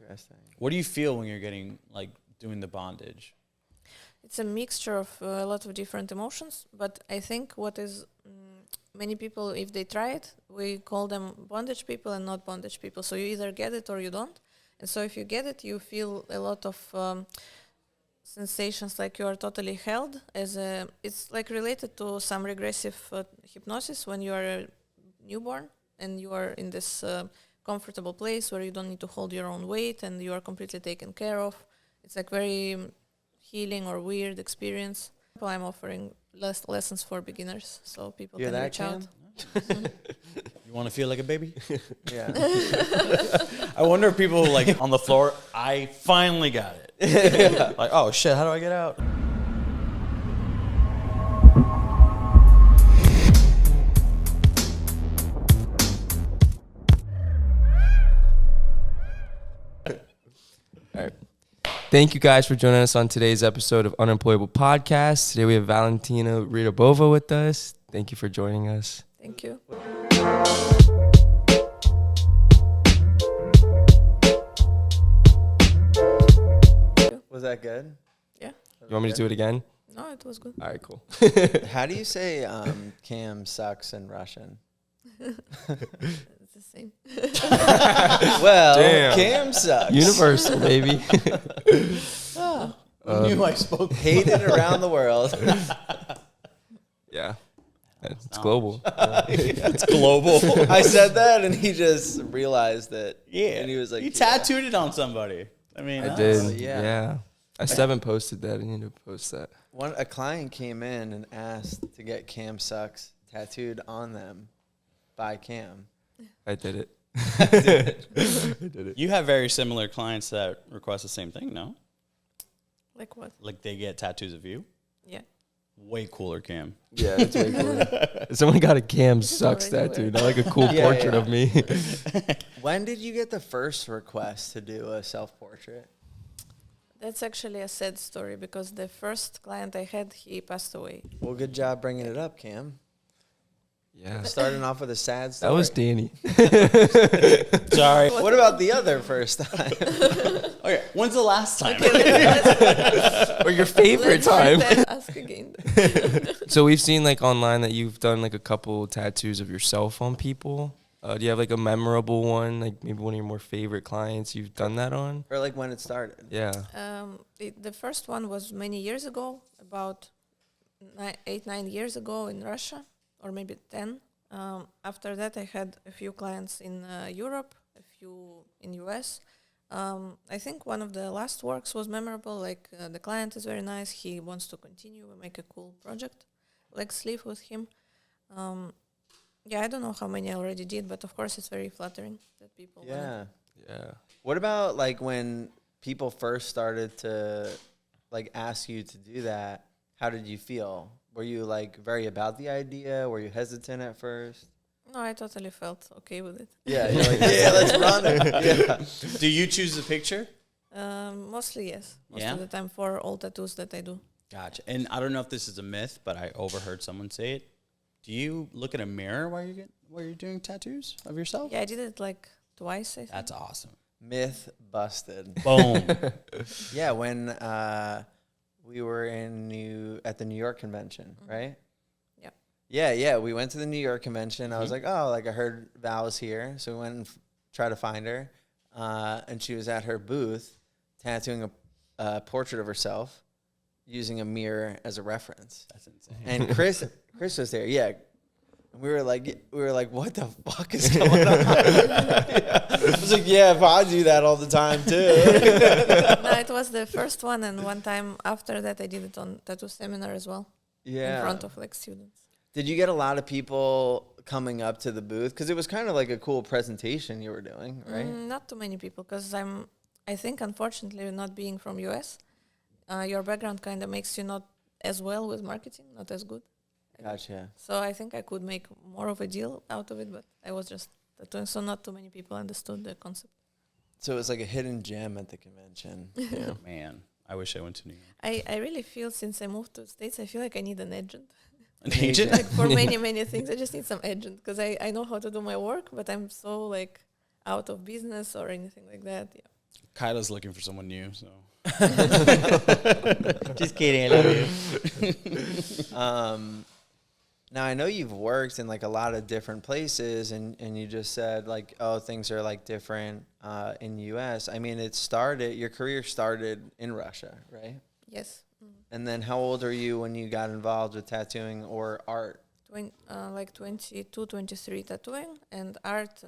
Interesting. What do you feel when you're getting like doing the bondage? It's a mixture of a lot of different emotions, but I think what is many people, if they try it, we call them bondage people and not bondage people. So you either get it or you don't. And so if you get it, you feel a lot of sensations like you are totally held. It's like related to some regressive hypnosis when you are a newborn and you are in this comfortable place where you don't need to hold your own weight and you are completely taken care of. It's like very healing or weird experience. I'm offering lessons for beginners, so people can reach out. You want to feel like a baby? Yeah. I wonder if people like on the floor, I finally got it. Yeah. Like, oh shit, how do I get out? All right. Thank you guys for joining us on today's episode of Unemployable Podcast. Today we have Valentina Ryabova with us. Thank you for joining us. Thank you. Was that good? Yeah. You want me to do it again? No, it was good. All right, cool. How do you say Cam sucks in Russian? It's the same. Well, Damn. Cam sucks. Universal, baby. I knew I spoke. Hated around the world. Yeah. It's global. It's global. I said that and he just realized it. Yeah. And he was like, you tattooed it on somebody. I mean, I that's- did. yeah. Yeah. I still haven't posted that. I need to post that. A client came in and asked to get Cam sucks tattooed on them by Cam. I did it. I did it. You have very similar clients that request the same thing, no? Like what? Like they get tattoos of you? Yeah. Way cooler, Cam. Yeah, that's way cooler. Someone got a Cam sucks already tattoo. weird. Not like a cool Yeah, portrait yeah. of me. When did you get the first request to do a self-portrait? That's actually a sad story because the first client I had, he passed away. Well, good job bringing it up, Cam. Yeah. Starting off with a sad story. That was Danny. Sorry. What about the other first time? Okay, when's the last time? Or your favorite time. Ask again. So we've seen like online that you've done like a couple tattoos of yourself on people. Do you have like a memorable one, like maybe one of your more favorite clients you've done that on? Or like when it started? Yeah. The first one was many years ago, about 9 years ago in Russia, or maybe 10. After that, I had a few clients in Europe, a few in US. I think one of the last works was memorable. Like the client is very nice. He wants to continue. We make a cool project, leg sleeve with him. Yeah, I don't know how many I already did, but of course it's very flattering that people. Yeah. Yeah. What about like when people first started to like ask you to do that? How did you feel? Were you like very about the idea? Were you hesitant at first? No, I totally felt okay with it. Yeah, you're like, yeah, let's run it. Yeah. Do you choose the picture? Mostly yes. Most Yeah? of the time for all tattoos that I do. Gotcha. And I don't know if this is a myth, but I overheard someone say it. Do you look in a mirror while you're doing tattoos of yourself? Yeah, I did it like twice, I think. That's awesome. Myth busted. Boom. Yeah, when we were at the New York convention, right? Yeah. We went to the New York convention. I was like, oh, like I heard Val was here, so we went and tried to find her, and she was at her booth tattooing a portrait of herself using a mirror as a reference. That's insane. And Chris was there. Yeah. We were like, what the fuck is going on? Yeah. I was like, yeah, if I do that all the time too. No, it was the first one, and one time after that I did it on tattoo seminar as well. Yeah. In front of like students. Did you get a lot of people coming up to the booth? Because it was kind of like a cool presentation you were doing, right? Not too many people, because I think unfortunately not being from US, your background kind of makes you not as well with marketing, not as good. Gotcha. So I think I could make more of a deal out of it, but I was just tattooing, so not too many people understood the concept. So it was like a hidden gem at the convention. Yeah. Man, I wish I went to New York. I really feel since I moved to the States, I feel like I need an agent. An agent? Like for many things, I just need some agent, because I know how to do my work, but I'm so like out of business or anything like that. Yeah. Kyla's looking for someone new, so. Just kidding, I love you. Now I know you've worked in like a lot of different places, and you just said like, oh, things are like different in the U.S. I mean, your career started in Russia, right? Yes. And then how old are you when you got involved with tattooing or art? Like 22, 23 tattooing, and art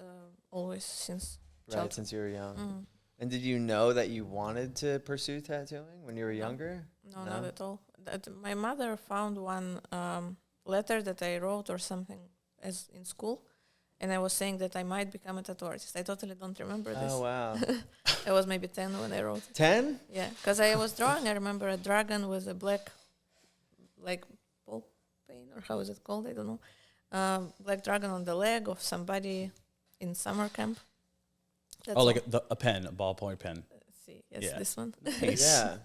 always since childhood. Right, since you were young. And did you know that you wanted to pursue tattooing when you were younger? No, not at all. My mother found one letter that I wrote or something as in school, and I was saying that I might become a tattoo artist. I totally don't remember this. Oh, wow. I was maybe 10 when I wrote it. 10? Yeah, because I was drawing, I remember a dragon with a black, like, ball paint, or how is it called? I don't know. Black dragon on the leg of somebody in summer camp. That's like a pen, a ballpoint pen. See, yes, this one. Nice. Yeah.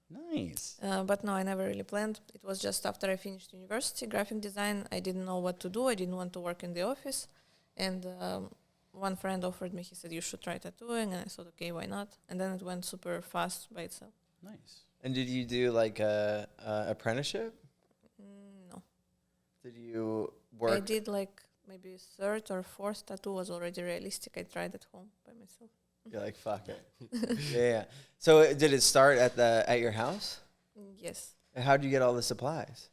Nice. But no, I never really planned. It was just after I finished university, graphic design, I didn't know what to do. I didn't want to work in the office. And one friend offered me, he said, you should try tattooing. And I thought, okay, why not? And then it went super fast by itself. Nice. And did you do like a apprenticeship? No. Did you work? I did like maybe third or fourth tattoo was already realistic. I tried at home by myself. You're like, fuck it. Yeah. So did it start at your house? Yes. How did you get all the supplies?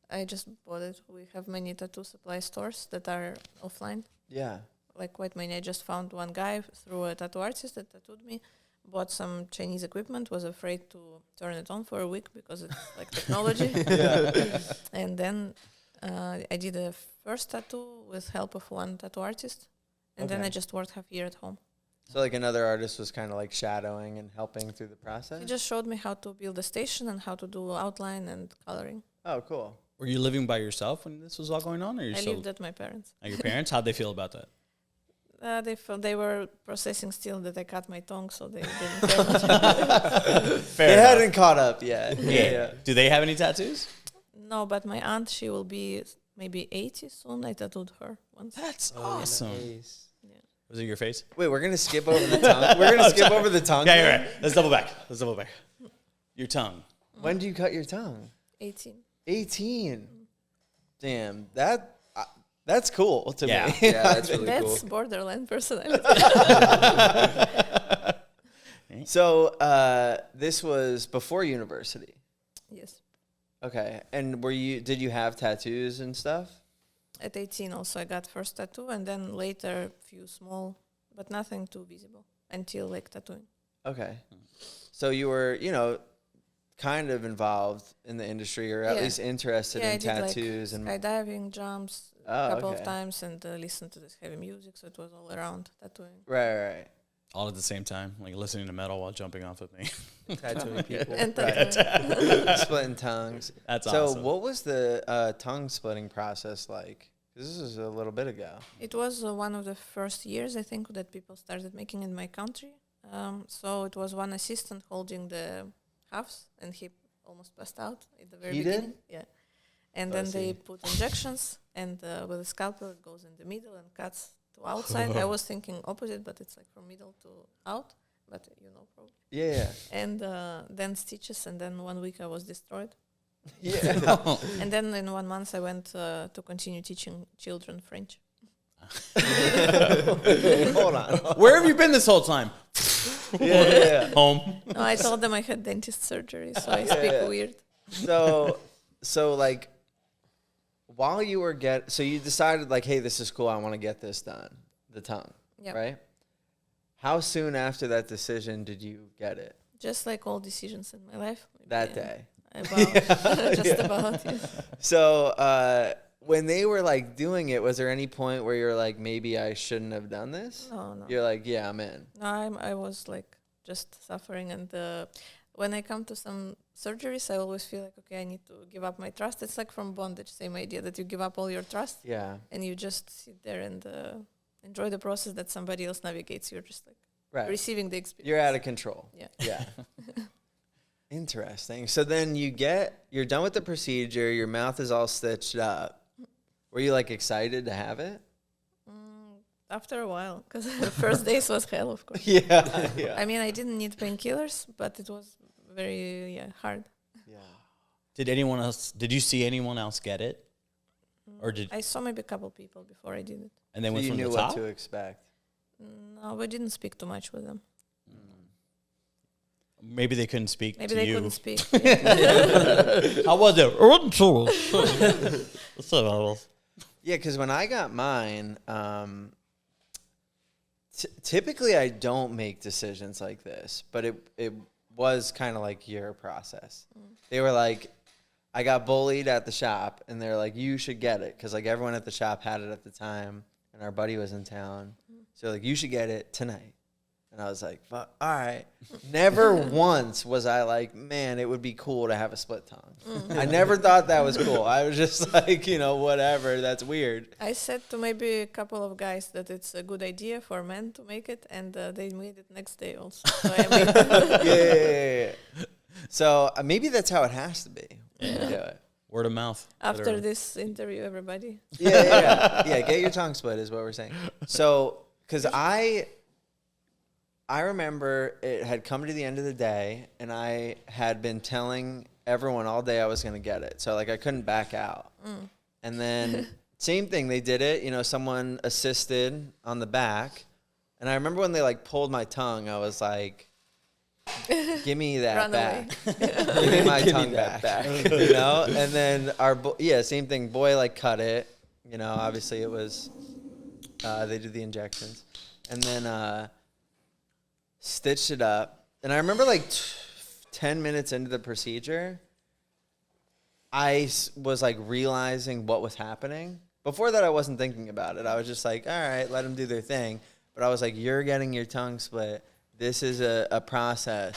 I just bought it. We have many tattoo supply stores that are offline. Yeah. Like quite many. I just found one guy through a tattoo artist that tattooed me, bought some Chinese equipment, was afraid to turn it on for a week because it's like technology. And then I did a first tattoo with help of one tattoo artist. And then I just worked half a year at home. So like another artist was kind of like shadowing and helping through the process? He just showed me how to build a station and how to do outline and coloring. Oh, cool. Were you living by yourself when this was all going on? Or I lived at my parents. At your parents? How'd they feel about that? They were processing still that I cut my tongue, so they didn't care much. They hadn't caught up yet. Yeah. Do they have any tattoos? No, but my aunt, she will be maybe 80 soon. I tattooed her once. That's awesome. Nice. Was it your face? Wait, we're going to skip over the tongue? We're going to skip over the tongue? Yeah, you're right. Let's double back. Your tongue. When do you cut your tongue? 18. 18. Damn, that's cool to me. Yeah, that's really cool. That's borderline personality. So this was before university. Yes. Okay, and did you have tattoos and stuff? At 18 also I got first tattoo, and then later few small, but nothing too visible until like tattooing. Okay. So you were, kind of involved in the industry, or at least interested in tattoos and skydiving, jumps a couple of times, and listened to this heavy music, so it was all around tattooing. Right. All at the same time, like listening to metal while jumping off of me. Tattooing people. And tattooing. Splitting tongues. That's so awesome. So what was the tongue splitting process like? Because this was a little bit ago. It was one of the first years, I think, that people started making in my country. So it was one assistant holding the halves, and he almost passed out at the very beginning. Yeah. And then they put injections, and with a scalpel it goes in the middle and cuts to outside. I was thinking opposite, but it's like from middle to out, but probably. Yeah. And then stitches, and then 1 week I was destroyed. Yeah. And then in 1 month I went to continue teaching children French. Hold on. Where have you been this whole time? Yeah. Home. No, I told them I had dentist surgery, so I speak weird. So like, while you were so you decided like, hey, this is cool, I want to get this done, the tongue, right? How soon after that decision did you get it? Just like all decisions in my life. That day. About, yes. So when they were like doing it, was there any point where you're like, maybe I shouldn't have done this? No. You're like, yeah, I'm in. No, I was like just suffering, and when I come to some surgeries, I always feel like, okay, I need to give up my trust. It's like from bondage, same idea that you give up all your trust. Yeah. And you just sit there and enjoy the process that somebody else navigates. You're just like receiving the experience. You're out of control. Yeah. Interesting. So then you're done with the procedure. Your mouth is all stitched up. Were you like excited to have it? After a while, because the first days was hell, of course. Yeah. I mean, I didn't need painkillers, but it was very hard. Yeah. Did you see anyone else get it? Or did I saw maybe a couple people before I did it. and then So went you from knew the what top? to expect. No, we didn't speak too much with them. Maybe they couldn't speak Maybe to they you. couldn't speak. How was it? Yeah, because when I got mine, typically I don't make decisions like this, but it was kind of like your process. They were like, I got bullied at the shop, and they're like, you should get it, because like everyone at the shop had it at the time, and our buddy was in town, so like you should get it tonight. And I was like, fuck, all right. Never once was I like, man, it would be cool to have a split tongue. I never thought that was cool. I was just like, whatever. That's weird. I said to maybe a couple of guys that it's a good idea for men to make it, and they made it next day also. So I made it. Yeah. So maybe that's how it has to be. Yeah. Do it. Word of mouth. After literally. this interview, everybody. Yeah. Get your tongue split is what we're saying. So, because I remember it had come to the end of the day, and I had been telling everyone all day I was going to get it. So, like, I couldn't back out. And then, same thing, they did it. Someone assisted on the back. And I remember when they, like, pulled my tongue, I was like, give me that Run back. away. Give me my Give me tongue that back. back. And then same thing. Boy, like, cut it. Obviously it was, they did the injections. And then, stitched it up, and I remember like 10 minutes into the procedure, I was like realizing what was happening. Before that, I wasn't thinking about it. I was just like, all right, let them do their thing. But I was like, you're getting your tongue split. This is a process.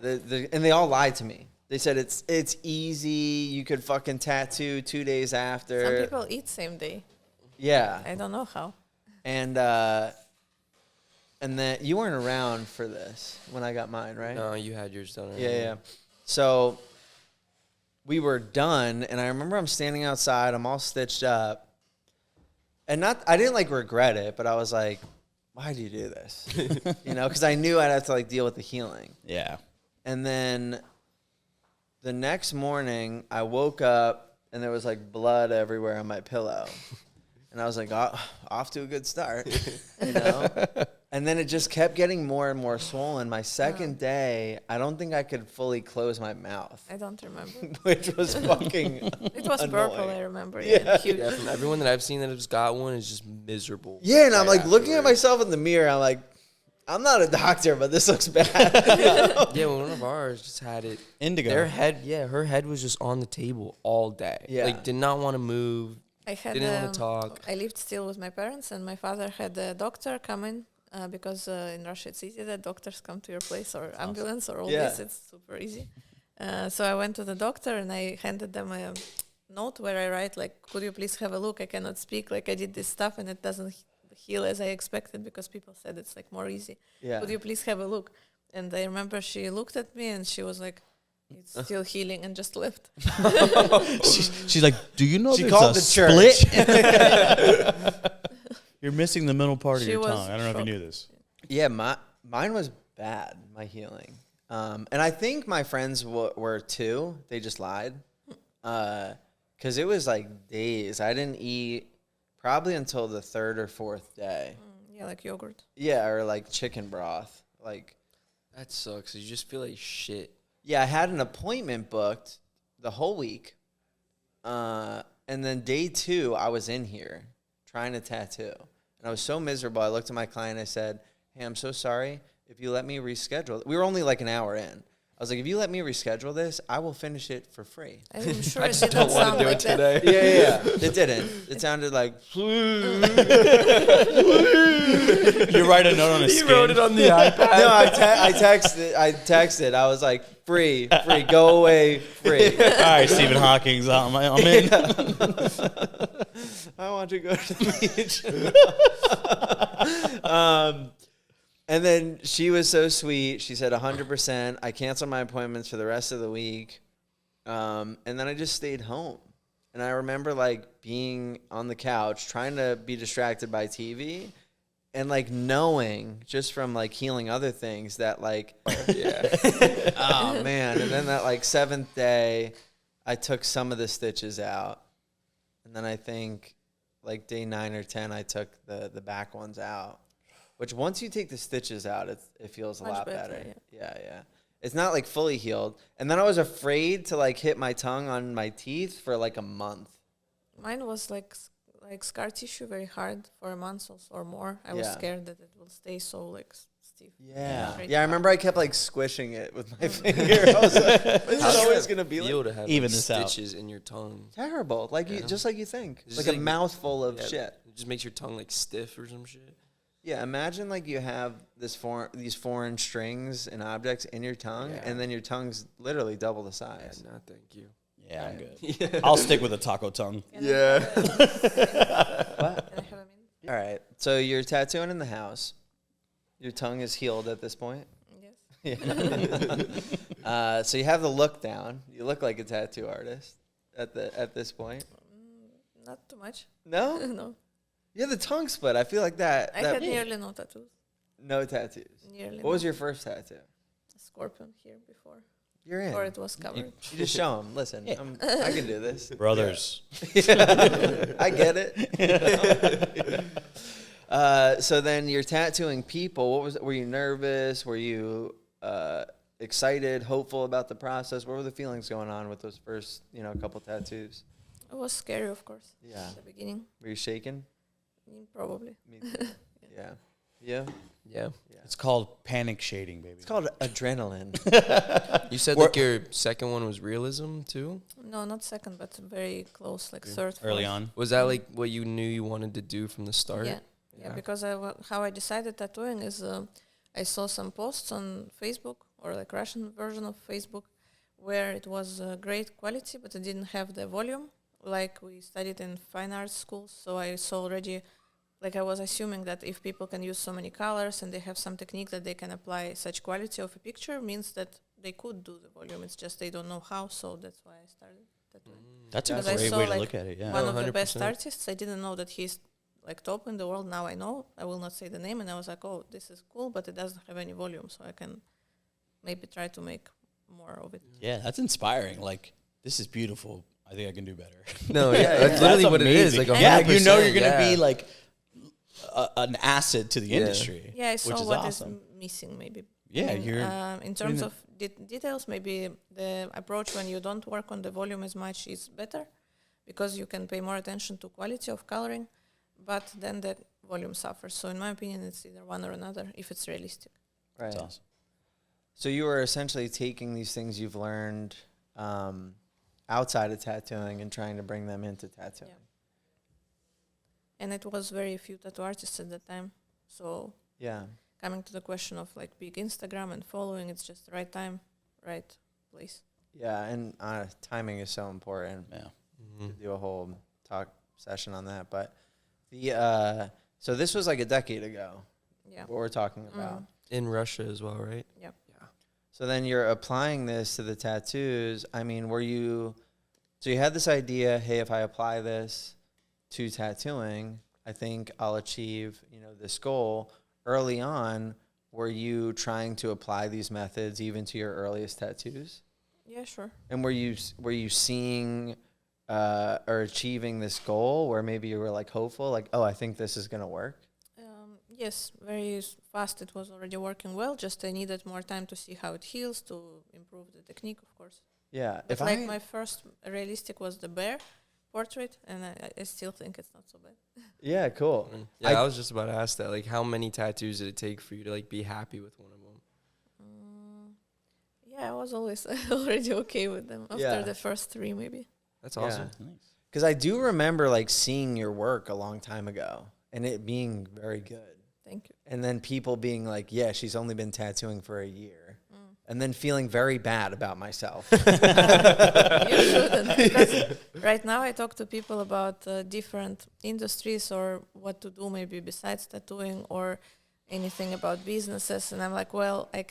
And they all lied to me. They said it's easy. You could fucking tattoo 2 days after. Some people eat same day. Yeah. I don't know how. And then you weren't around for this when I got mine, right? No, you had yours done already. Yeah. So we were done, and I remember I'm standing outside. I'm all stitched up, and I didn't like regret it, but I was like, why do you do this? Because I knew I'd have to like deal with the healing. Yeah. And then the next morning, I woke up, and there was like blood everywhere on my pillow. And I was like, off to a good start, And then it just kept getting more and more swollen. My second day, I don't think I could fully close my mouth. I don't remember. Which was fucking It was annoying. purple, I remember. Yeah. Huge. Yeah, from everyone that I've seen that has got one is just miserable. Yeah, and I'm right like looking at afterwards. myself in the mirror. I'm like, I'm not a doctor, but this looks bad. Yeah, one of ours just had it. Indigo. Her head was just on the table all day. Yeah. Like, did not want to move. Didn't want to talk. I lived still with my parents, and my father had a doctor come in because in Russia it's easy that doctors come to your place or ambulance or all this. It's super easy. So I went to the doctor and I handed them a note where I write like, could you please have a look? I cannot speak. Like I did this stuff and it doesn't heal as I expected because people said it's like more easy. Yeah. Could you please have a look? And I remember she looked at me and she was like, it's still healing, and just left. She's like, do you know She there's called a the church. split? You're missing the middle part of She your was tongue. I don't know if shocked. you knew this. Yeah, mine was bad, my healing. And I think my friends were too. They just lied. Because it was like days. I didn't eat probably until the third or fourth day. Yeah, like yogurt. Yeah, or like chicken broth. Like, That sucks. You just feel like shit. yeah, I had an appointment booked the whole week. And then day 2, I was in here trying to tattoo. And I was so miserable. I looked at my client. I said, hey, I'm so sorry. If you let me reschedule. We were only like an hour in. I was like, if you let me reschedule this, I will finish it for free. I'm sure I it just didn't don't want sound to do like it that. today. Yeah. It didn't. It sounded like, You write a note on a He skin. wrote it on the iPad. no, I texted. I was like, free, go away, free. All right, Stephen Hawking's I'm in. I want to go to the beach. And then she was so sweet. She said 100%. I canceled my appointments for the rest of the week. And then I just stayed home. And I remember like being on the couch trying to be distracted by TV and like knowing just from like healing other things that like, oh man. And then that like 7th day, I took some of the stitches out. And then I think like day 9 or 10, I took the back ones out, which once you take the stitches out, it feels a lot better. Yeah. It's not like fully healed. And then I was afraid to like hit my tongue on my teeth for like a month. Mine was like scar tissue, very hard for a month or more. I was scared that it will stay so like stiff. Yeah. I remember I kept like squishing it with my finger. I was like, this is always going to be like to have even like, this stitches in your tongue. terrible. Like you, just like you think. It's Like just a mouthful of shit. It just makes your tongue like stiff or some shit. Yeah, imagine like you have these foreign strings and objects in your tongue, and then your tongue's literally double the size. Yeah, no, thank you. Yeah, I'm good. I'll stick with a taco tongue. Yeah. Can I have a minute? All right. So you're tattooing in the house. Your tongue is healed at this point. Yes. Yeah. So you have the look down. You look like a tattoo artist at this point. Not too much. No? No. You have the tongue split. I feel like that. I had nearly no tattoos. No tattoos. Nearly. What was your first tattoo? A scorpion here before? You're in. Or it was covered. You just show them. Listen, I can do this. Brothers. I get it. So then you're tattooing people. Were you nervous? Were you excited, hopeful about the process? What were the feelings going on with those first, couple tattoos? It was scary, of course. Yeah. At the beginning. Were you shaking? Probably. Me too. Yeah. Yeah. Yeah. It's called panic shading, baby. It's called adrenaline. You said like your second one was realism too? No, not second, but very close, like third. Early fourth. on. Was that like what you knew you wanted to do from the start? Yeah, because how I decided tattooing is I saw some posts on Facebook or like Russian version of Facebook where it was great quality, but it didn't have the volume like we studied in fine arts schools. So I saw already, like I was assuming that if people can use so many colors and they have some technique that they can apply such quality of a picture, means that they could do the volume. It's just they don't know how, so that's why I started tattooing. That's a Because I great saw, way to like, look at it, yeah. One of the 100%. best artists, I didn't know that he's like top in the world. Now I know. I will not say the name, and I was like, oh, this is cool, but it doesn't have any volume, so I can maybe try to make more of it. Yeah, that's inspiring. Like, this is beautiful. I think I can do better. No, that's literally what it is. Like, yeah, you know you're 100%, going to be like an asset to the industry. Yeah, I saw which is what awesome. is missing maybe. Yeah, And, you're in terms of details, maybe the approach when you don't work on the volume as much is better because you can pay more attention to quality of coloring, but then the volume suffers. So in my opinion, it's either one or another if it's realistic. Right. That's awesome. So you were essentially taking these things you've learned outside of tattooing and trying to bring them into tattooing. Yeah. And it was very few tattoo artists at that time. So Yeah. coming to the question of like big Instagram and following, it's just the right time, right place. Yeah, and timing is so important. Yeah. To do a whole talk session on that. But the so this was like a decade ago. Yeah. What we're talking about. In Russia as well, right? Yep. So then you're applying this to the tattoos. I mean, so you had this idea, hey, if I apply this to tattooing, I think I'll achieve, this goal. Early on, were you trying to apply these methods even to your earliest tattoos? Yeah, sure. And were you seeing or achieving this goal where maybe you were like hopeful, like, oh, I think this is going to work? Yes, very fast. It was already working well. Just I needed more time to see how it heals, to improve the technique, of course. Yeah. But like my first realistic was the bear portrait, and I still think it's not so bad. Yeah, cool. Yeah, I was just about to ask that. Like, how many tattoos did it take for you to like be happy with one of them? Yeah, I was always already okay with them after the first 3, maybe. That's awesome. Nice. Because I do remember like seeing your work a long time ago and it being very good. Thank you. And then people being like, yeah, she's only been tattooing for a year. And then feeling very bad about myself. You shouldn't. Because right now I talk to people about different industries or what to do maybe besides tattooing or anything about businesses. And I'm like, well, I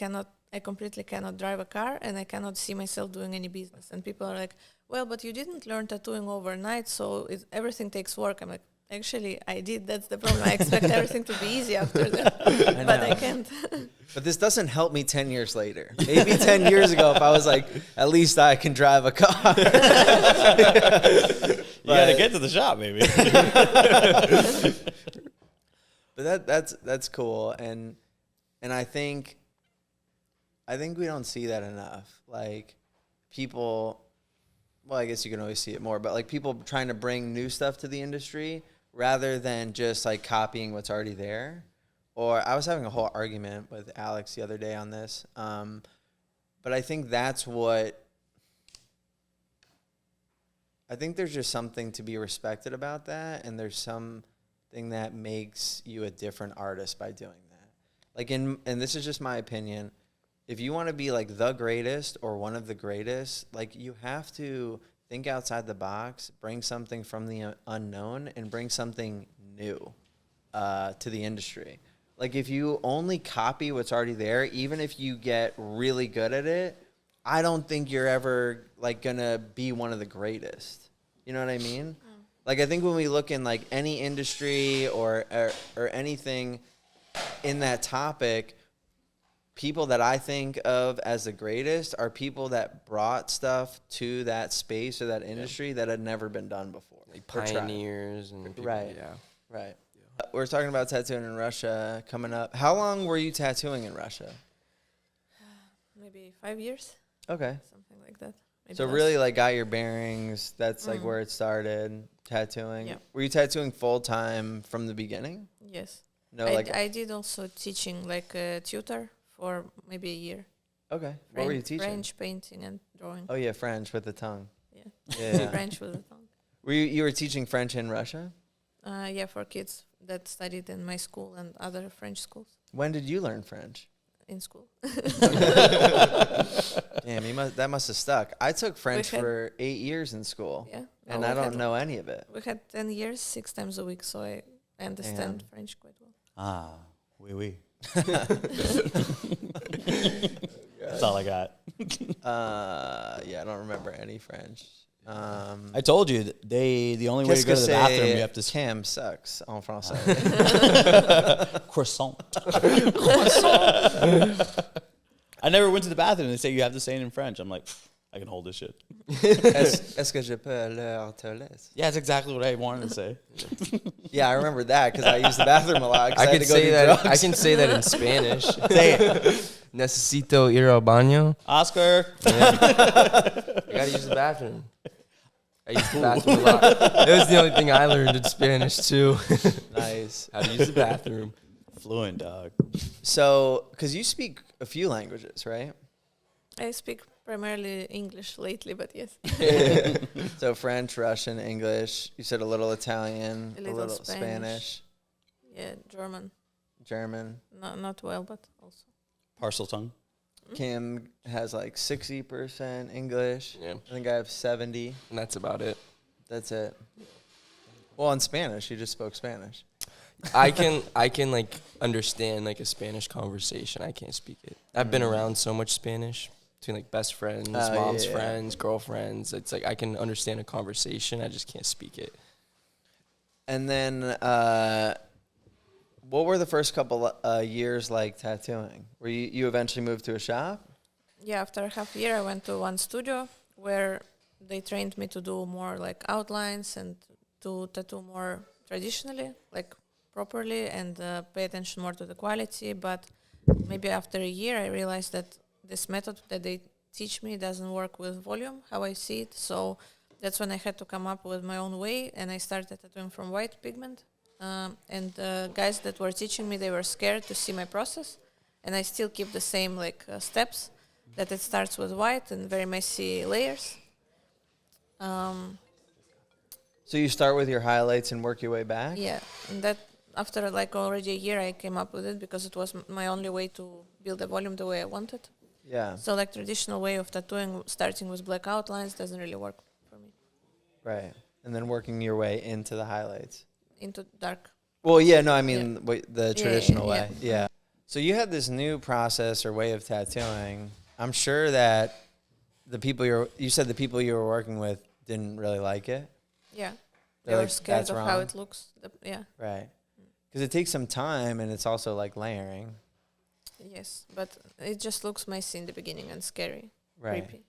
completely cannot drive a car and I cannot see myself doing any business. And people are like, well, but you didn't learn tattooing overnight, so everything takes work. I'm like, actually, I did. That's the problem. I expect everything to be easy after that, but I can't. But this doesn't help me 10 years later. Maybe 10 years ago, if I was like, at least I can drive a car. You got to get to the shop, maybe. But that's cool, and I think we don't see that enough. Like people, well, I guess you can always see it more, but like people trying to bring new stuff to the industry rather than just like copying what's already there. Or I was having a whole argument with Alex the other day on this, but I think that's what. I think there's just something to be respected about that, and there's something that makes you a different artist by doing that. Like and this is just my opinion. If you want to be like the greatest or one of the greatest, like you have to think outside the box, bring something from the unknown, and bring something new to the industry. Like if you only copy what's already there, even if you get really good at it, I don't think you're ever like gonna be one of the greatest. You know what I mean? Like I think when we look in like any industry or anything in that topic, people that I think of as the greatest are people that brought stuff to that space or that industry that had never been done before. Like pioneers and people, right. Yeah. Right. We're talking about tattooing in Russia coming up. How long were you tattooing in Russia? Maybe 5 years. Okay. Something like that. Maybe So less. really like got your bearings. That's like where it started, tattooing. Yeah. Were you tattooing full time from the beginning? Yes. No, I did also teaching like a tutor for maybe a year. Okay. What were you teaching? French painting and drawing. Oh yeah, French with the tongue. Yeah. Yeah. French with the tongue. Were you were teaching French in Russia? Yeah, for kids that studied in my school and other French schools. When did you learn French? In school. Damn, that must have stuck. I took French for 8 years in school. Yeah. And I don't know any of it. We had 10 years, 6 times a week, so I understand French quite well. Ah, oui, oui. That's all I got. Yeah, I don't remember any French. I told you the only way to go to the bathroom you have to Cam sucks en français. croissant. I never went to the bathroom. They say you have to say it in French. I'm like, I can hold this shit. Est-ce que je peux aller aux toilettes? Yeah, that's exactly what I wanted to say. Yeah, I remember that because I used the bathroom a lot. I had can to go say do that. drugs. I can say that in Spanish. Say it. Necesito ir al baño. Oscar. Yeah. I gotta use the bathroom. I use the bathroom a lot. That was the only thing I learned in Spanish too. Nice. How to use the bathroom. Fluent, dog. So, because you speak a few languages, right? I speak primarily English lately, but yes. So French, Russian, English. You said a little Italian, A little Spanish. Yeah, German. German. Not well, but also. Parcel tongue. Kim has like 60% English. Yeah. I think I have 70. And that's about it. That's it. Well, in Spanish, you just spoke Spanish. I can like understand like a Spanish conversation. I can't speak it. I've been around so much Spanish between like best friends, mom's friends, girlfriends. It's like I can understand a conversation. I just can't speak it. And then, what were the first couple years like tattooing? Were you eventually moved to a shop? Yeah, after a half year, I went to one studio where they trained me to do more like outlines and to tattoo more traditionally, like properly, and pay attention more to the quality. But maybe after a year, I realized that this method that they teach me doesn't work with volume, how I see it. So that's when I had to come up with my own way, and I started tattooing from white pigment. And the guys that were teaching me, they were scared to see my process, and I still keep the same like steps, that it starts with white and very messy layers. So you start with your highlights and work your way back? Yeah, and that after like already a year, I came up with it because it was my only way to build the volume the way I wanted. Yeah. So like traditional way of tattooing, starting with black outlines, doesn't really work for me. Right. And then working your way into the highlights. Into dark. Well, yeah, no, I mean the traditional yeah. way. Yeah. So you had this new process or way of tattooing. I'm sure that you said the people you were working with didn't really like it? Yeah. They They're were like, scared "That's of how wrong." it looks. Yeah. Right. Because it takes some time, and it's also like layering. Yes, but it just looks messy in the beginning and scary, Right. creepy.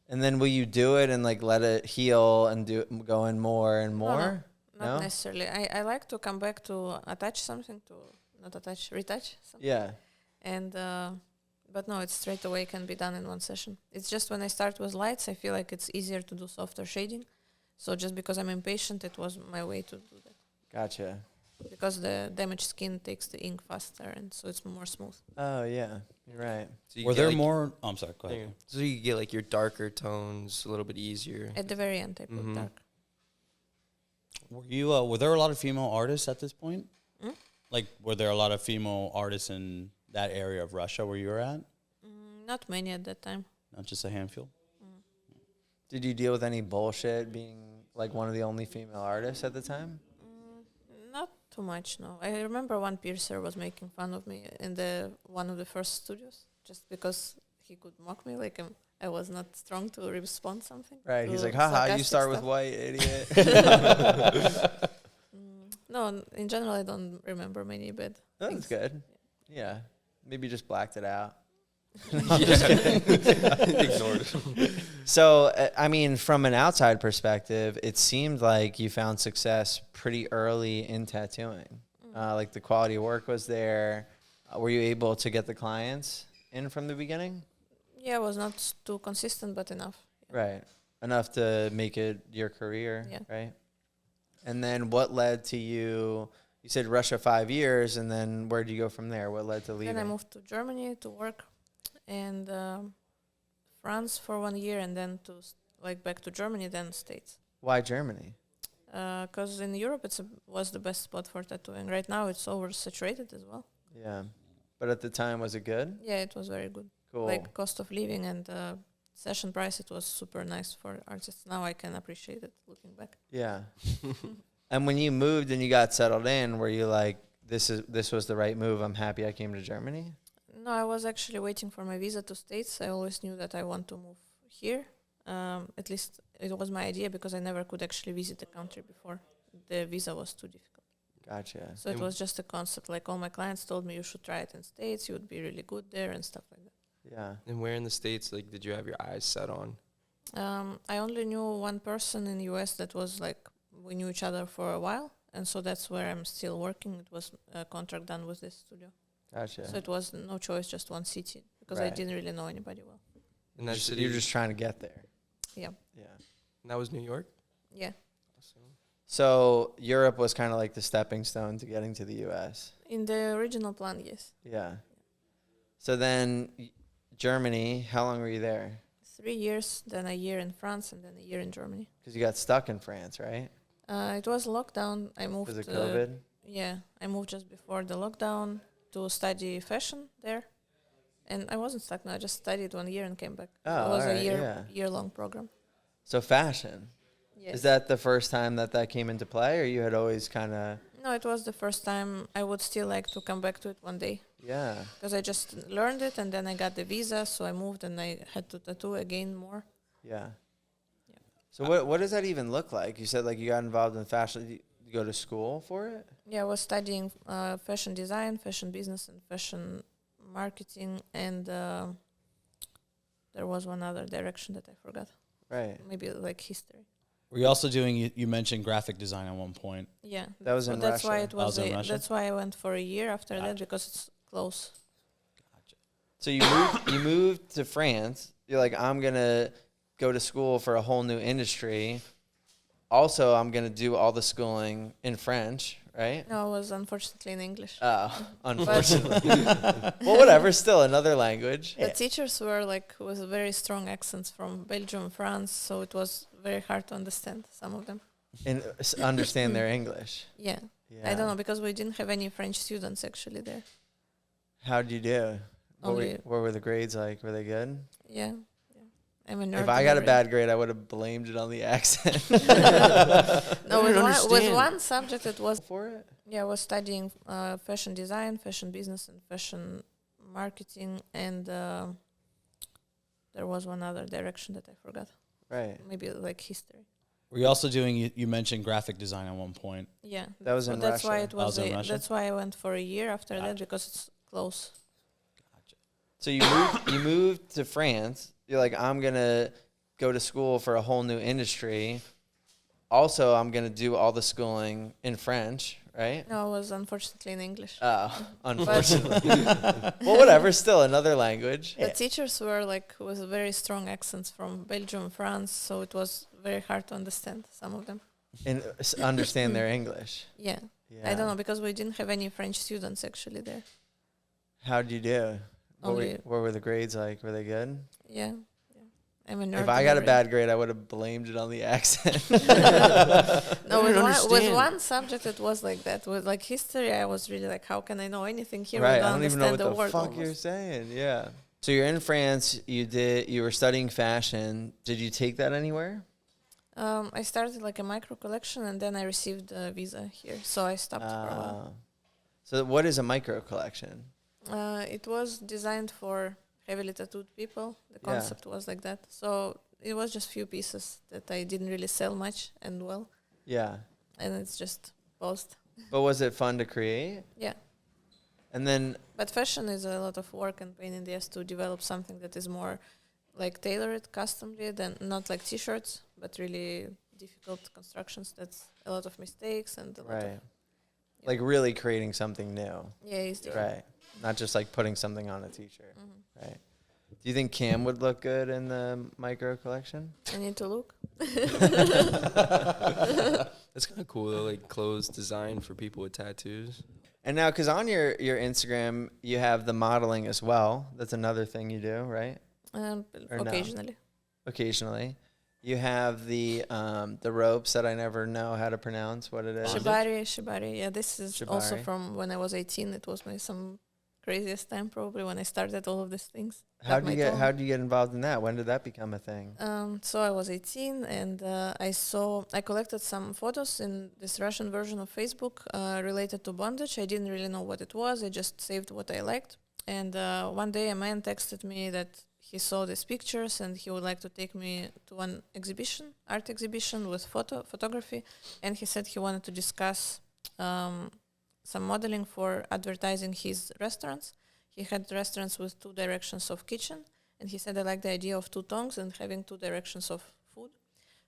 And then will you do it and like let it heal and go in more and No, more? Not No? necessarily. I like to come back to attach something to not attach, retouch something. Yeah. And but no, it's straight away can be done in one session. It's just when I start with lights, I feel like it's easier to do softer shading. So just because I'm impatient, it was my way to do that. Gotcha. Because the damaged skin takes the ink faster, and so it's more smooth. Oh yeah, you're right. So you Were get, there like, more? Oh, I'm sorry. Go ahead. So you get like your darker tones a little bit easier. At the very end, I put dark. Were you? Were there a lot of female artists at this point? Mm? Like, were there a lot of female artists in that area of Russia where you were at? Not many at that time. Not just a handful. Did you deal with any bullshit being like one of the only female artists at the time? Not too much, no. I remember one piercer was making fun of me in the one of the first studios, just because he could mock me, like I was not strong to respond something. Right. He's to like, haha, you sarcastic start with stuff. white, idiot. No, in general, I don't remember many bad That's things. good. Yeah. Maybe just blacked it out. Ignored it. So, I mean, from an outside perspective, it seemed like you found success pretty early in tattooing. Like the quality of work was there. Were you able to get the clients in from the beginning? Yeah, I was not too consistent, but enough. Right. Enough to make it your career, Yeah. right? And then what led to you said Russia 5 years, and then where did you go from there? What led to leaving? Then I moved to Germany to work, and France for 1 year, and then to back to Germany, then States. Why Germany? Because in Europe was the best spot for tattooing. Right now it's oversaturated as well. Yeah. But at the time, was it good? Yeah, it was very good. Cool. Like cost of living and session price, it was super nice for artists. Now I can appreciate it looking back. Yeah. And when you moved and you got settled in, were you like, this was the right move, I'm happy I came to Germany? No, I was actually waiting for my visa to States. I always knew that I want to move here. At least it was my idea, because I never could actually visit the country before. The visa was too difficult. Gotcha. So it was just a concept. Like all my clients told me, you should try it in States. You would be really good there and stuff like that. Yeah. And where in the States, like, did you have your eyes set on? I only knew one person in the US that was like, we knew each other for a while. And so that's where I'm still working. It was a contract done with this studio. Gotcha. So it was no choice, just one city, because I Right. didn't really know anybody well. And that Just- city, you're just trying to get there. Yeah. Yeah. and that was New York? Yeah. So Europe was kind of like the stepping stone to getting to the U.S. In the original plan, yes. Yeah. So then Germany, how long were you there? 3 years, then a year in France, and then a year in Germany. Because you got stuck in France, right? It was lockdown. I moved. Because of COVID? Yeah, I moved just before the lockdown to study fashion there, and I wasn't stuck. No, I just studied 1 year and came back. Oh, it was alright, a year-long program. So fashion. Yes. Is that the first time that came into play, or you had always kind of... No, it was the first time. I would still like to come back to it one day, Yeah. because I just learned it, and then I got the visa, so I moved, and I had to tattoo again more. Yeah. Yeah. So what does that even look like? You said like you got involved in fashion. Did you go to school for it? Yeah, I was studying fashion design, fashion business, and fashion marketing, and there was one other direction that I forgot. Right. Maybe like history. Were you also doing? You mentioned graphic design at one point. Yeah, That was in that's why Russia. it That was was. in Russia? That's why I went for a year after that, Gotcha. because it's close. So you moved to France. You're like, I'm gonna go to school for a whole new industry. Also, I'm gonna do all the schooling in French, right? No, I was unfortunately in English. Oh, unfortunately. Well, whatever. Still another language. The teachers were like with very strong accents from Belgium, France, so it was very hard to understand some of them. And understand their English. Yeah. Yeah. I don't know, because we didn't have any French students actually there. How did you do? Only- What were the grades like? Were they good? Yeah. I'm a nerd. If I in got a every- bad grade, I would have blamed it on the accent. No, I with don't with understand. one subject it was. For it? Yeah, I was studying fashion design, fashion business, and fashion marketing, and there there was one other direction that I forgot. Right. Maybe like history. Were you also doing? You mentioned graphic design at one point. Yeah, That was in that's why Russia. it was. That was in Russia? That's why I went for a year after that, Gotcha. because it's close. So you moved to France. You're like, I'm gonna go to school for a whole new industry. Also, I'm gonna do all the schooling in French, right? No, I was unfortunately in English. Oh, unfortunately. Well, whatever. Still another language. The teachers were like with very strong accents from Belgium, France, so it was very hard to understand some of them. And understand their English. Yeah. Yeah. I don't know, because we didn't have any French students actually there. How'd you do? Only- What were the grades like? Were they good? Yeah. I'm a nerd. If I in got a every- bad grade, I would have blamed it on the accent. No, I with don't with understand. one subject it was like that. With like history, I was really like, how can I know anything here? Right. We I don't don't even know understand what the word fuck you're almost. saying. Yeah. So you're in France. You were studying fashion. Did you take that anywhere? I started like a micro collection, and then I received a visa here, so I stopped for a while. So what is a micro collection? It was designed for heavily tattooed people. The Yeah. concept was like that. So it was just few pieces that I didn't really sell much and well, Yeah. and it's just paused. But was it fun to create? Yeah. And then But fashion is a lot of work and pain in the ass to develop something that is more like tailored, custom-made, than not like t-shirts, but really difficult constructions. That's a lot of mistakes and a lot right, of, like really creating something new. yeah, it's different. Right. Not just like putting something on a t-shirt. Mhm. Right. Do you think Cam would look good in the micro collection? I need to look. That's kind of cool though, like clothes designed for people with tattoos. And now, because on your Instagram, you have the modeling as well. That's another thing you do, right? Or no? Occasionally. Occasionally. You have the ropes that I never know how to pronounce what it is. Shibari. Yeah, this is also Shibari. from when I was 18. It was my some craziest time probably when I started all of these things. How Got do you my get toe. how do you get involved in that? When did that become a thing? So I was 18, and I collected some photos in this Russian version of Facebook related to bondage. I didn't really know what it was. I just saved what I liked. And one day a man texted me that he saw these pictures and he would like to take me to one exhibition, art exhibition with photography. And he said he wanted to discuss some modeling for advertising his restaurants. He had restaurants with two directions of kitchen, and he said, I like the idea of two tongues and having two directions of food.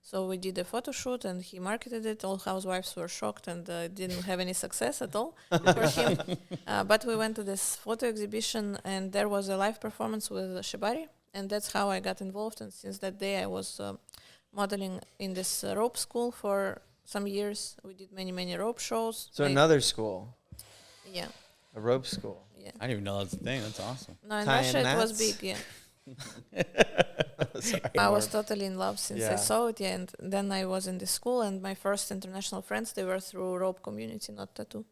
So we did a photo shoot, and he marketed it. All housewives were shocked, and didn't have any success at all for him. But we went to this photo exhibition, and there was a live performance with Shibari, and that's how I got involved. And since that day, I was modeling in this rope school for some years. We did many rope shows. So another school, Yeah, a rope school. yeah. I didn't even know that's a thing. That's awesome. No, in Tying Russia it was knots? big, yeah. Sorry. I was totally in love since I Yeah. saw it, yeah. And then I was in the school, and my first international friends, they were through rope community, not tattoo.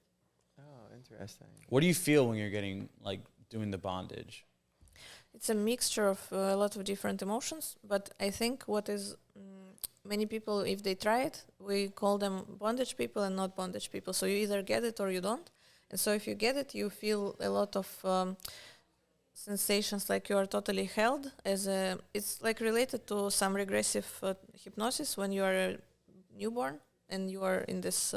Oh, interesting. What do you feel when you're getting like doing the bondage? It's a mixture of a lot of different emotions, but I think what is many people, if they try it, we call them bondage people and not bondage people. So you either get it or you don't. And so if you get it, you feel a lot of sensations like you are totally held. It's like related to some regressive hypnosis when you are a newborn and you are in this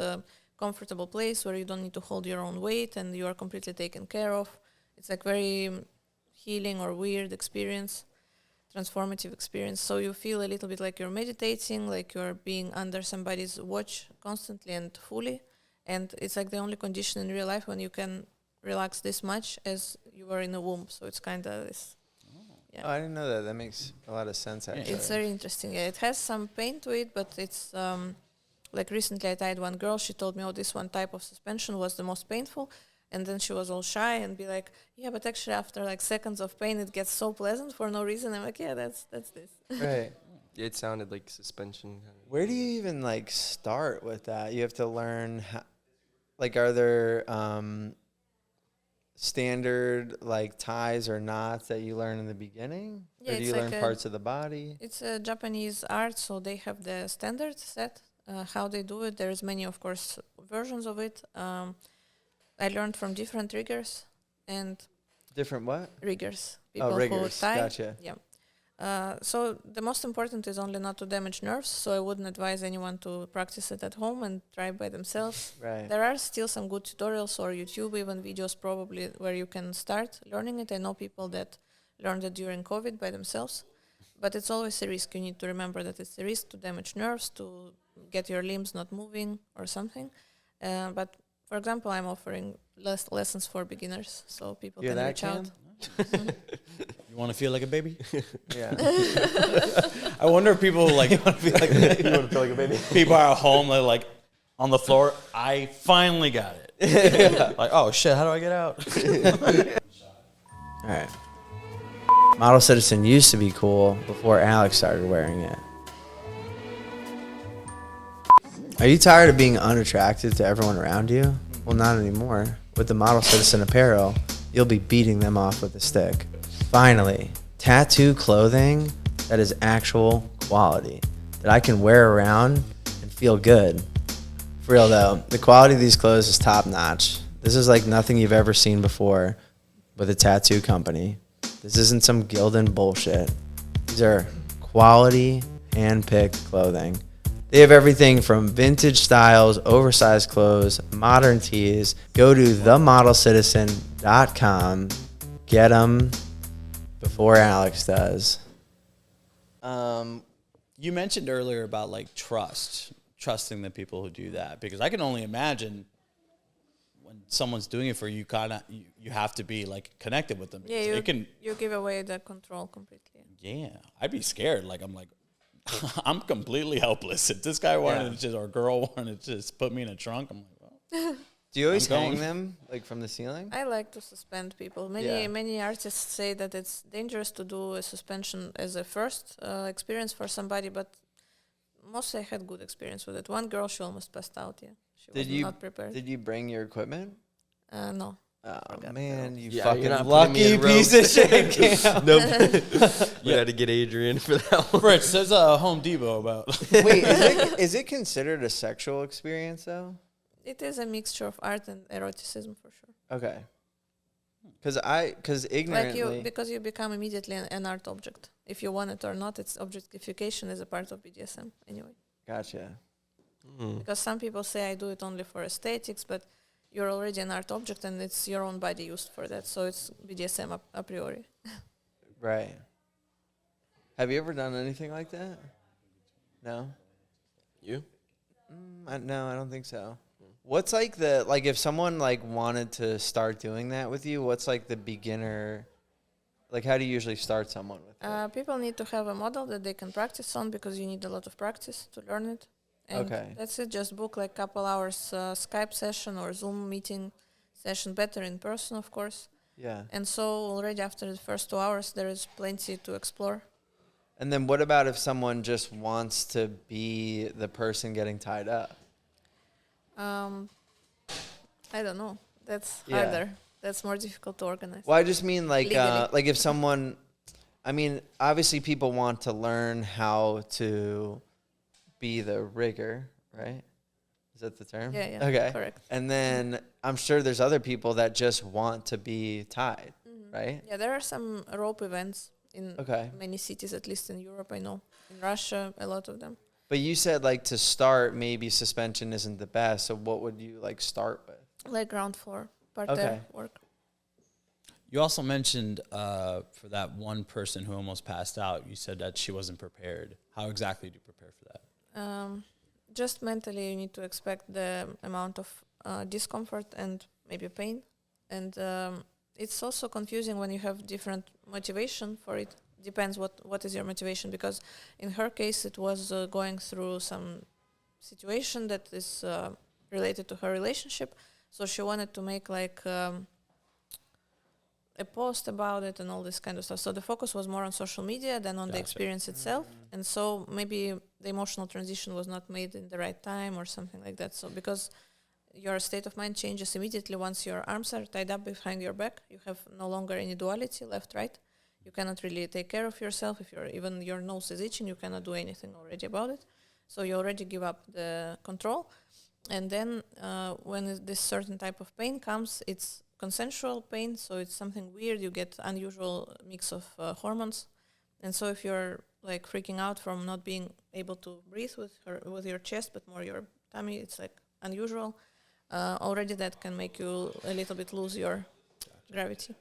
comfortable place where you don't need to hold your own weight and you are completely taken care of. It's like very healing or weird experience, transformative experience. So you feel a little bit like you're meditating, like you're being under somebody's watch constantly and fully. And it's like the only condition in real life when you can relax this much as you were in a womb. So it's kind of this. Yeah. Oh, I didn't know that. That makes a lot of sense, actually. It's very interesting. Yeah, it has some pain to it, but it's like recently I tied one girl. She told me, oh, this one type of suspension was the most painful. And then she was all shy and be like, yeah, but actually after like seconds of pain, it gets so pleasant for no reason. I'm like, yeah, that's this. Right. It sounded like suspension. Where do you even like start with that? You have to learn how, like, are there standard like ties or knots that you learn in the beginning? Yeah, or do it's you like learn parts of the body? It's a Japanese art, so they have the standard set, how they do it. There's many, of course, versions of it. I learned from different riggers and Different what? riggers. Oh, People who riggers. tie. Gotcha. Yeah. So the most important is only not to damage nerves. So I wouldn't advise anyone to practice it at home and try by themselves. Right. There are still some good tutorials or YouTube even videos probably where you can start learning it. I know people that learned it during COVID by themselves, but it's always a risk. You need to remember that it's a risk to damage nerves, to get your limbs not moving or something. But for example, I'm offering lessons for beginners, so people can reach out. You want to feel like a baby? Yeah. I wonder if people like want to feel like a baby. People are at home, they're like on the floor. I finally got it. Like, oh shit, how do I get out? All right. Model Citizen used to be cool before Alex started wearing it. Are you tired of being unattractive to everyone around you? Well, not anymore. With the Model Citizen apparel, you'll be beating them off with a stick. Finally, tattoo clothing that is actual quality, that I can wear around and feel good. For real though, the quality of these clothes is top notch. This is like nothing you've ever seen before with a tattoo company. This isn't some Gildan bullshit. These are quality, hand-picked clothing. They have everything from vintage styles, oversized clothes, modern tees. Go to themodelcitizen.com. Get them before Alex does. You mentioned earlier about like trusting the people who do that, because I can only imagine when someone's doing it for you, you have to be like connected with them. Yeah, you give away the control completely. Yeah, I'd be scared. Like I'm completely helpless. If this guy wanted to just, or girl wanted to just put me in a trunk, I'm like, well. Do you always hang them like from the ceiling? I like to suspend people. Many artists say that it's dangerous to do a suspension as a first experience for somebody, but mostly I had good experience with it. One girl, she almost passed out. Yeah, she was not prepared. Did you bring your equipment? No. Oh man, you fucking lucky piece of shit. Nope. You had to get Adrian for that one. Fritz, there's a Home Depot about. Wait, is it considered a sexual experience though? It is a mixture of art and eroticism for sure. Okay. Because ignorantly, because you become immediately an art object. If you want it or not, it's objectification is a part of BDSM anyway. Gotcha. Because some people say I do it only for aesthetics, but you're already an art object and it's your own body used for that. So it's BDSM a priori. Right. Have you ever done anything like that? No? You? No, I don't think so. What's like if someone like wanted to start doing that with you, what's like the beginner, like how do you usually start someone with it? People need to have a model that they can practice on because you need a lot of practice to learn it. And that's it. Just book like couple hours Skype session or Zoom meeting session, better in person, of course. Yeah. And so already after the first 2 hours, there is plenty to explore. And then what about if someone just wants to be the person getting tied up? I don't know. That's harder. That's more difficult to organize. Well, I just mean like if someone, I mean, obviously people want to learn how to be the rigger, right? Is that the term? Yeah. Okay. Correct. And then I'm sure there's other people that just want to be tied, right? Yeah, there are some rope events in many cities, at least in Europe, I know. In Russia, a lot of them. But you said like to start, maybe suspension isn't the best. So what would you like start with? Like ground floor, parterre work. You also mentioned for that one person who almost passed out, you said that she wasn't prepared. How exactly do you prepare for that? Just mentally, you need to expect the amount of discomfort and maybe pain. And it's also confusing when you have different motivation for it. Depends what is your motivation, because in her case it was going through some situation that is related to her relationship, so she wanted to make like a post about it and all this kind of stuff. So the focus was more on social media than on the experience itself, and so maybe the emotional transition was not made in the right time or something like that. So because your state of mind changes immediately once your arms are tied up behind your back, you have no longer any duality, left, right. You cannot really take care of yourself. If even your nose is itching, you cannot do anything already about it. So you already give up the control. And then when this certain type of pain comes, it's consensual pain, so it's something weird. You get unusual mix of hormones, And so if you're like freaking out from not being able to breathe with your chest, but more your tummy, it's like unusual. Already that can make you a little bit lose your gravity.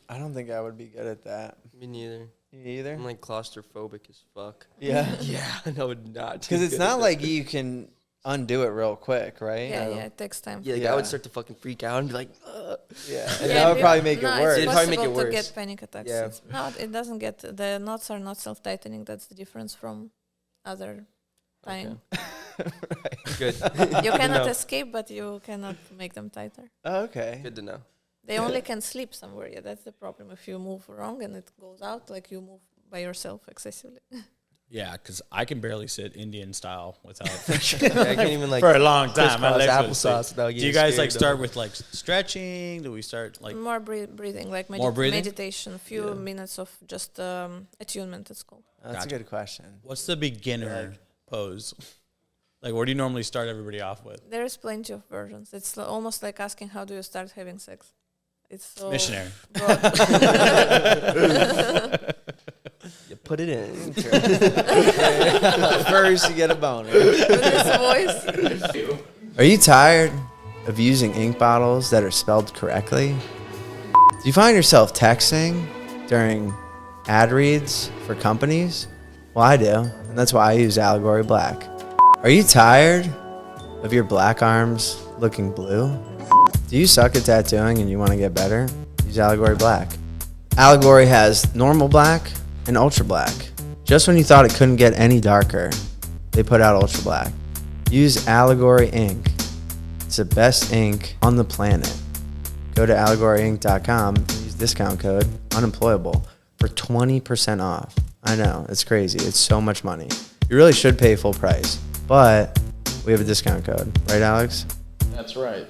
I don't think I would be good at that. Me neither. You either? I'm like claustrophobic as fuck. Yeah. Yeah, I would not. Because it's not like you can undo it real quick, right? Yeah, it takes time. Yeah, like I would start to fucking freak out and be like, ugh. Yeah, and that would probably make it worse. It's It'd probably possible make it to worse. get panic attacks. Yeah. No, it doesn't get. The knots are not self-tightening. That's the difference from other tying. Right. Good. You cannot know. escape, but you cannot make them tighter. Oh, okay. Good to know. They only can sleep somewhere. Yeah, that's the problem. If you move wrong and it goes out, like you move by yourself excessively. Yeah, because I can barely sit Indian style without I can't even like for a long time. My crisscross legs would applesauce sleep. without Do you getting guys like scared, start though. with like stretching? Do we start like More breathing, like More breathing? meditation, few minutes of just attunement, it's called. That's Gotcha. a good question. what's the beginner pose? Like, what do you normally start everybody off with? There's plenty of versions. It's almost like asking how do you start having sex. It's so Missionary. broad. You put it in. First, you get a boner. With this voice. Are you tired of using ink bottles that are spelled correctly? Do you find yourself texting during ad reads for companies? Well, I do, and that's why I use Allegory Black. Are you tired of your black arms looking blue? Do you suck at tattooing and you want to get better? Use Allegory Black. Allegory has normal black and ultra black. Just when you thought it couldn't get any darker, they put out ultra black. Use Allegory ink. It's the best ink on the planet. Go to allegoryink.com and use discount code unemployable for 20% off. I know, it's crazy. It's so much money. You really should pay full price, but we have a discount code, right, Alex? That's right.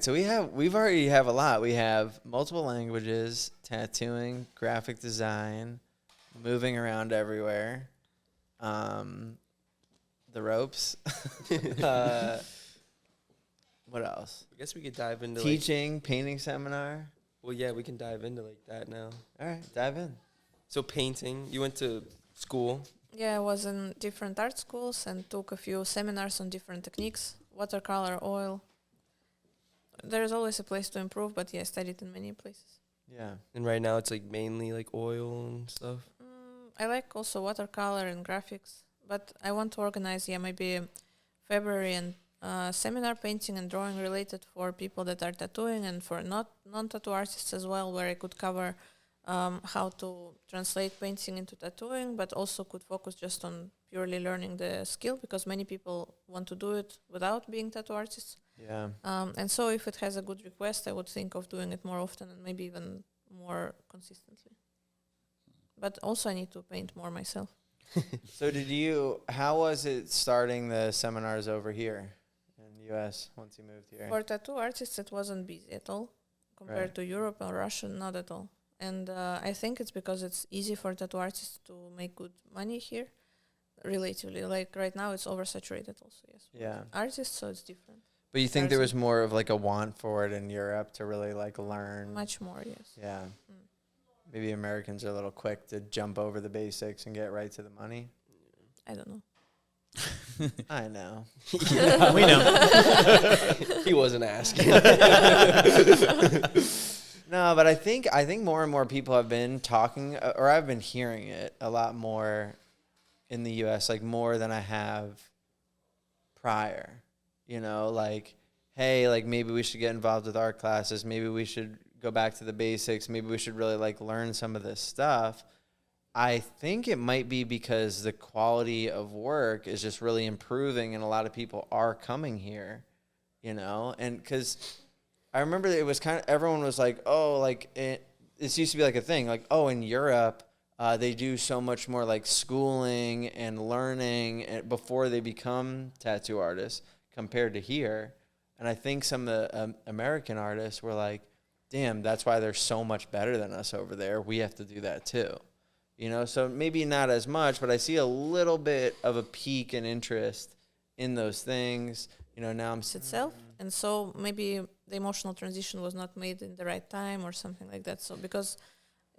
So we've already have a lot. We have multiple languages, tattooing, graphic design, moving around everywhere, the ropes. What else? I guess we could dive into Teaching, painting seminar. Well, yeah, we can dive into like that now. All right, dive in. So painting, you went to school. Yeah, I was in different art schools and took a few seminars on different techniques, watercolor, oil. There's always a place to improve, but yeah, I studied in many places. Yeah. And right now it's like mainly like oil and stuff. I like also watercolor and graphics, but I want to organize, maybe February and seminar painting and drawing related for people that are tattooing and for non-tattoo artists as well, where I could cover how to translate painting into tattooing, but also could focus just on purely learning the skill, because many people want to do it without being tattoo artists. Yeah. And so if it has a good request, I would think of doing it more often and maybe even more consistently. But also I need to paint more myself. So how was it starting the seminars over here in the U.S. once you moved here? For tattoo artists, it wasn't busy at all compared Right. to Europe or Russia, not at all. And I think it's because it's easy for tattoo artists to make good money here, relatively. Like right now, it's oversaturated also, yes. Yeah. Artists, so it's different. But you think there was more of like a want for it in Europe to really like learn? Much more, yes. Yeah. Maybe Americans are a little quick to jump over the basics and get right to the money. I don't know. I know. We know. He wasn't asking. No, but I think more and more people have been talking, or I've been hearing it a lot more in the U.S., like more than I have prior. You know, like, hey, like maybe we should get involved with art classes. Maybe we should go back to the basics. Maybe we should really like learn some of this stuff. I think it might be because the quality of work is just really improving and a lot of people are coming here, you know, and because I remember it was kind of, everyone was like, oh, like this used to be like a thing, like, oh, in Europe, they do so much more like schooling and learning before they become tattoo artists compared to here. And I think some of the American artists were like, damn, that's why they're so much better than us over there. We have to do that too. You know, so maybe not as much, but I see a little bit of a peak in interest in those things. You know, now I'm Itself, and so maybe the emotional transition was not made in the right time or something like that. So because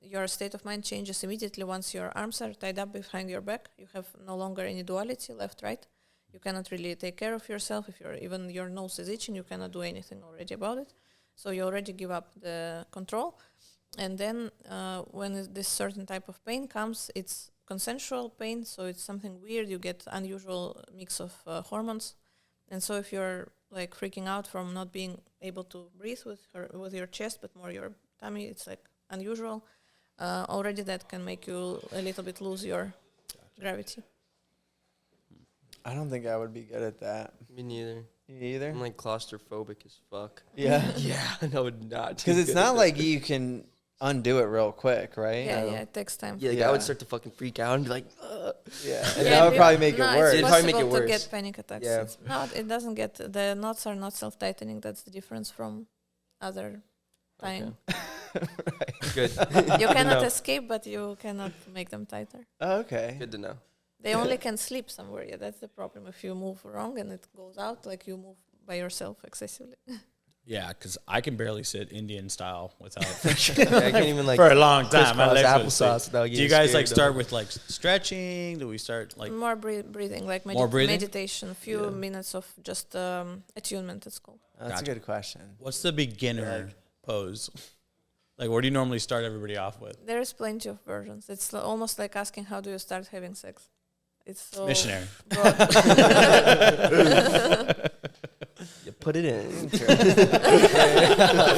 your state of mind changes immediately once your arms are tied up behind your back. You have no longer any duality, left, right. You cannot really take care of yourself. If even your nose is itching, you cannot do anything already about it. So you already give up the control. And then when this certain type of pain comes, it's consensual pain, so it's something weird. You get unusual mix of hormones. And so if you're like freaking out from not being able to breathe with your chest, but more your tummy, it's like unusual. Already that can make you a little bit lose your gravity. I don't think I would be good at that. Me neither. You either? I'm like claustrophobic as fuck. Yeah. Yeah, I would not. Because it's not like you can undo it real quick, right? Yeah, it takes time. Yeah, like I would start to fucking freak out and be like, ugh. Yeah, and that would probably make it worse. It's It'd probably make it possible to worse. get panic attacks. Yeah. No, it doesn't get, the knots are not self-tightening. That's the difference from other tying. Right. Good. You cannot know. escape, but you cannot make them tighter. Oh, okay. Good to know. They only can sleep somewhere. Yeah, that's the problem. If you move wrong and it goes out, like you move by yourself excessively. Yeah, because I can barely sit Indian style without I can't even like for a long time. My crisscross legs would sleep. applesauce without Do you getting guys scared, like start with like stretching? Do we start like More breathing, like More breathing? meditation, few minutes of just attunement, it's called. That's Gotcha. a good question. what's the beginner pose? Like, what do you normally start everybody off with? There's plenty of versions. It's almost like asking how do you start having sex. It's so Missionary. broad. You put it in.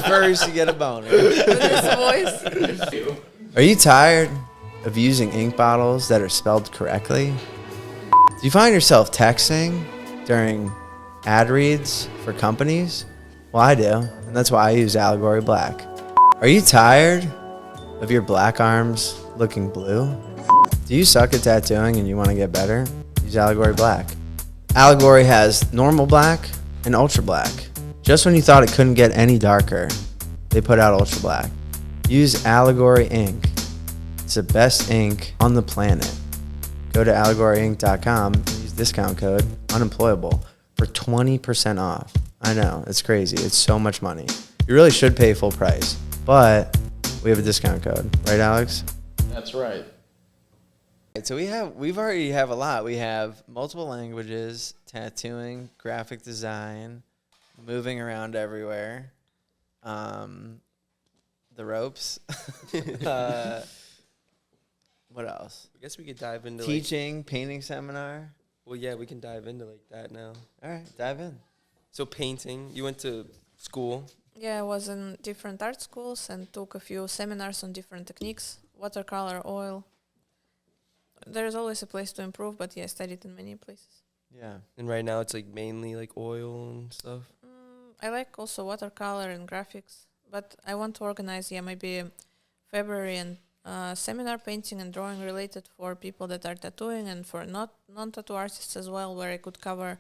First, you get a boner. With this voice. Are you tired of using ink bottles that are spelled correctly? Do you find yourself texting during ad reads for companies? Well, I do, and that's why I use Allegory Black. Are you tired of your black arms looking blue? Do you suck at tattooing and you want to get better? Use Allegory Black. Allegory has normal black and ultra black. Just when you thought it couldn't get any darker, they put out ultra black. Use Allegory ink. It's the best ink on the planet. Go to allegoryink.com and use discount code unemployable for 20% off. I know, it's crazy. It's so much money. You really should pay full price, but we have a discount code, right, Alex? That's right. So we've already have a lot. We have multiple languages, tattooing, graphic design, moving around everywhere, the ropes. What else? I guess we could dive into Teaching, painting seminar. Well, yeah, we can dive into like that now. All right, dive in. So painting, you went to school. Yeah, I was in different art schools and took a few seminars on different techniques, watercolor, oil. There's always a place to improve, but yeah, I studied in many places. Yeah. And right now it's like mainly like oil and stuff. I like also watercolor and graphics, but I want to organize, maybe February and seminar painting and drawing related for people that are tattooing and for non-tattoo artists as well, where I could cover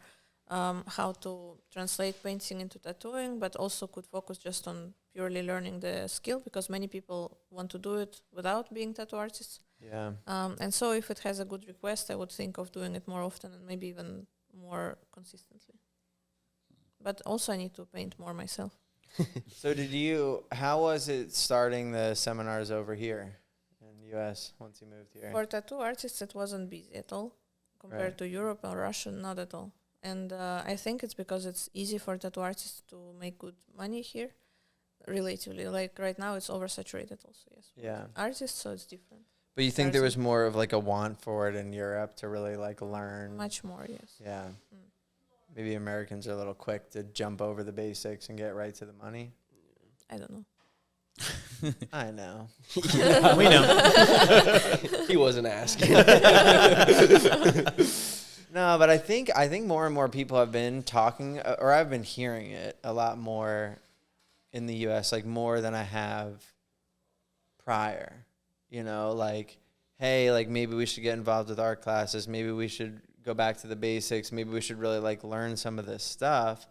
how to translate painting into tattooing, but also could focus just on purely learning the skill, because many people want to do it without being tattoo artists. Yeah. And so if it has a good request, I would think of doing it more often and maybe even more consistently. But also I need to paint more myself. So how was it starting the seminars over here in the US once you moved here? For tattoo artists, it wasn't busy at all compared to Europe or Russia, not at all. And I think it's because it's easy for tattoo artists to make good money here, relatively. Like right now, it's oversaturated also, yes. Yeah. Artists, so it's different. But you think there was more of like a want for it in Europe to really like learn? Much more, yes. Yeah. Maybe Americans are a little quick to jump over the basics and get right to the money. I don't know. I know. We know. He wasn't asking. No, but I think more and more people have been talking, or I've been hearing it a lot more in the U.S., like more than I have prior. You know, like, hey, like maybe we should get involved with art classes. Maybe we should go back to the basics. Maybe we should really like learn some of this stuff.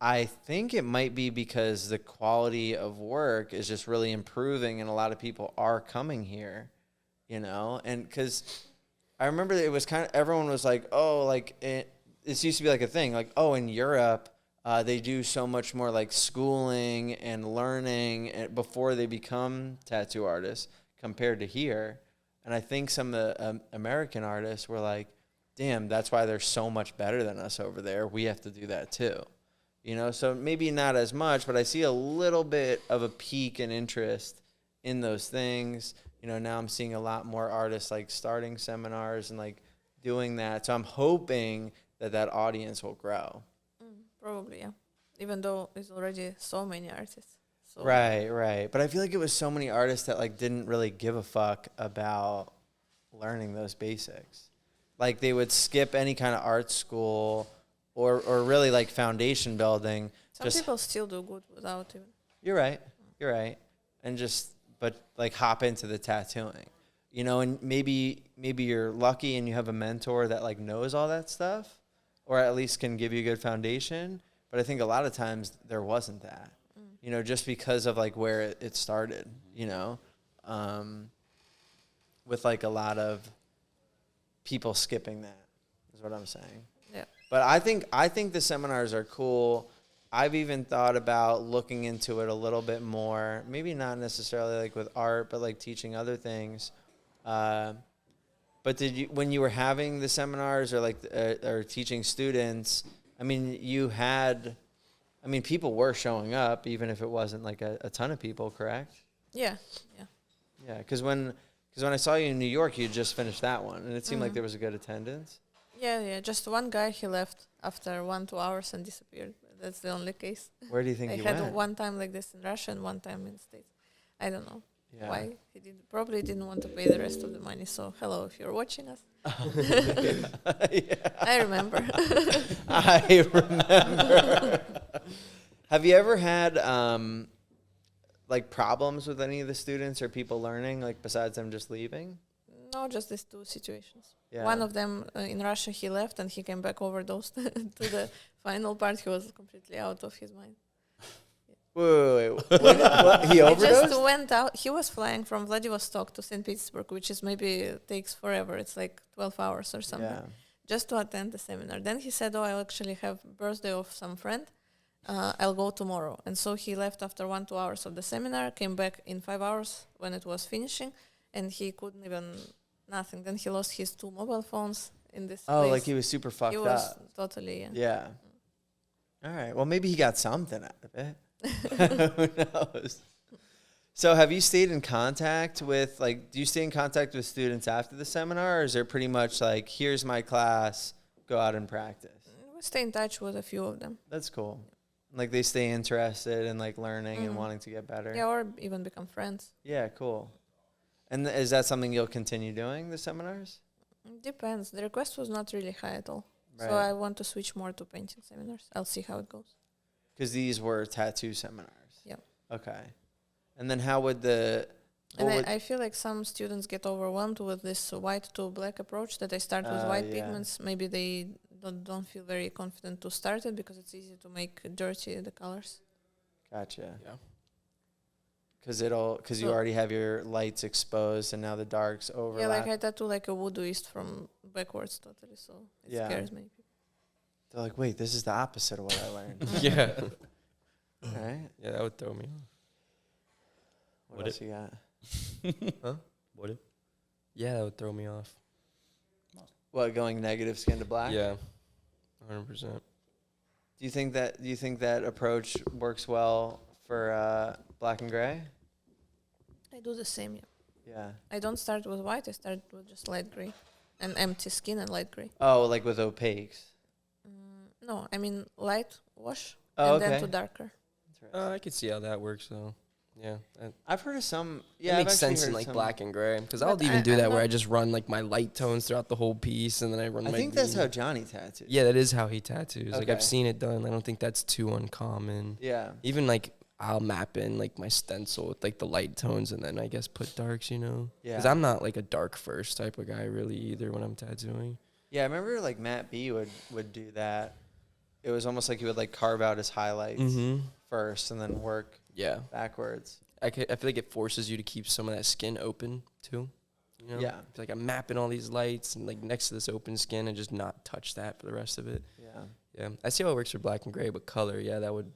I think it might be because the quality of work is just really improving and a lot of people are coming here, you know, and because I remember it was kind of, everyone was like, oh, like this used to be like a thing, like, oh, in Europe, they do so much more like schooling and learning before they become tattoo artists compared to here. And I think some of the American artists were like, damn, that's why they're so much better than us over there. We have to do that too. You know, so maybe not as much, but I see a little bit of a peak in interest in those things. You know, now I'm seeing a lot more artists like starting seminars and like doing that. So I'm hoping that audience will grow. Probably, yeah. Even though there's already so many artists. So Right. But I feel like it was so many artists that like didn't really give a fuck about learning those basics. Like they would skip any kind of art school or really like foundation building. Some people still do good without even. You're right. And but like hop into the tattooing, you know, and maybe you're lucky and you have a mentor that like knows all that stuff or at least can give you a good foundation. But I think a lot of times there wasn't that, you know, just because of like where it started, you know, with like a lot of people skipping that is what I'm saying. Yeah. But I think the seminars are cool. I've even thought about looking into it a little bit more. Maybe not necessarily like with art, but like teaching other things. But did you, when you were having the seminars or like or teaching students, I mean, people were showing up even if it wasn't like a ton of people, correct? Yeah. Yeah, because when I saw you in New York, you just finished that one, and it seemed like there was a good attendance. Yeah. Just one guy, he left after 1-2 hours and disappeared. That's the only case. Where do you think I he had went? one time like this in Russia and one time in States. I don't know why. He probably didn't want to pay the rest of the money. So hello, if you're watching us. I remember. I remember. Have you ever had like problems with any of the students or people learning, like besides them just leaving? No, just these two situations. Yeah. One of them in Russia, he left and he came back overdosed to the final part. He was completely out of his mind. Wait. What? He overdosed? He just went out. He was flying from Vladivostok to St. Petersburg, which is maybe takes forever. It's like 12 hours or something. Yeah. Just to attend the seminar. Then he said, I'll actually have birthday of some friend. I'll go tomorrow. And so he left after 1-2 hours of the seminar, came back in 5 hours when it was finishing, and he couldn't even, nothing. Then he lost his 2 mobile phones in this place. Like he was super fucked up. He was totally, Yeah. All right. Well, maybe he got something out of it. Who knows? So have you stayed in contact with, like, do you stay in contact with students after the seminar, or is there pretty much like, here's my class, go out and practice? We stay in touch with a few of them. That's cool. Like they stay interested in like learning and wanting to get better. Yeah, or even become friends. Yeah, cool. And is that something you'll continue doing, the seminars? Depends. The request was not really high at all. Right. So I want to switch more to painting seminars. I'll see how it goes. Because these were tattoo seminars. Yeah. Okay. And then how would I feel like some students get overwhelmed with this white to black approach that I start with white pigments. Maybe they don't feel very confident to start it because it's easy to make dirty the colors. Gotcha. Yeah. Because you already have your lights exposed and now the darks overlap. Yeah, like I tattoo like a voodooist from backwards totally, so it scares many people. They're like, wait, this is the opposite of what I learned. Yeah. All right. Yeah, that would throw me off. What else you got? Huh? Would it? Yeah, that would throw me off. What, going negative skin to black? Yeah. 100%. Do you think that approach works well for black and gray? I do the same, yeah. Yeah. I don't start with white, I start with just light gray. And empty skin and light gray. Oh, like with opaques? No, I mean light wash Oh, and okay. then to darker. I could see how that works, though. Yeah. I've heard of some. It Yeah, makes I've actually sense in heard like some- black and gray. Because But I'll even do I'm that where I not- just run like my light tones throughout the whole piece and then I run I my think that's green. how Johnny tattoos. Yeah, that is how he tattoos. Like Okay. I've seen it done. I don't think that's too uncommon. Yeah. Even like I'll map in like my stencil with like the light tones and then I guess put darks, you know? Because Yeah. I'm not like a dark first type of guy really either when I'm tattooing. Yeah, I remember like Matt B would do that. It was almost like he would like carve out his highlights first and then work Yeah. backwards. I feel like it forces you to keep some of that skin open too. You know? Yeah. I feel like I'm mapping all these lights and like next to this open skin and just not touch that for the rest of it. Yeah. Yeah. I see how it works for black and gray, but color, yeah, that would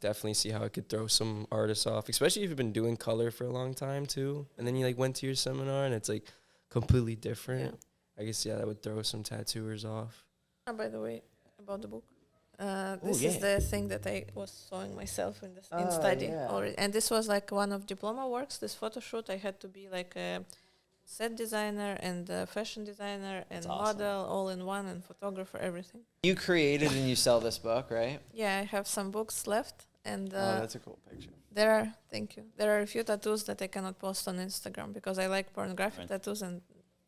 definitely see how it could throw some artists off, especially if you've been doing color for a long time too, and then you like went to your seminar and it's like completely different. I guess that would throw some tattooers off. By the way, about the book, this is the thing that I was showing myself in study already, and this was like one of diploma works. This photo shoot, I had to be like a set designer and a fashion designer and model all in one, and photographer, everything. You created and you sell this book, right? Yeah, I have some books left, and that's a cool picture. Thank you. There are a few tattoos that I cannot post on Instagram because I like pornographic tattoos, and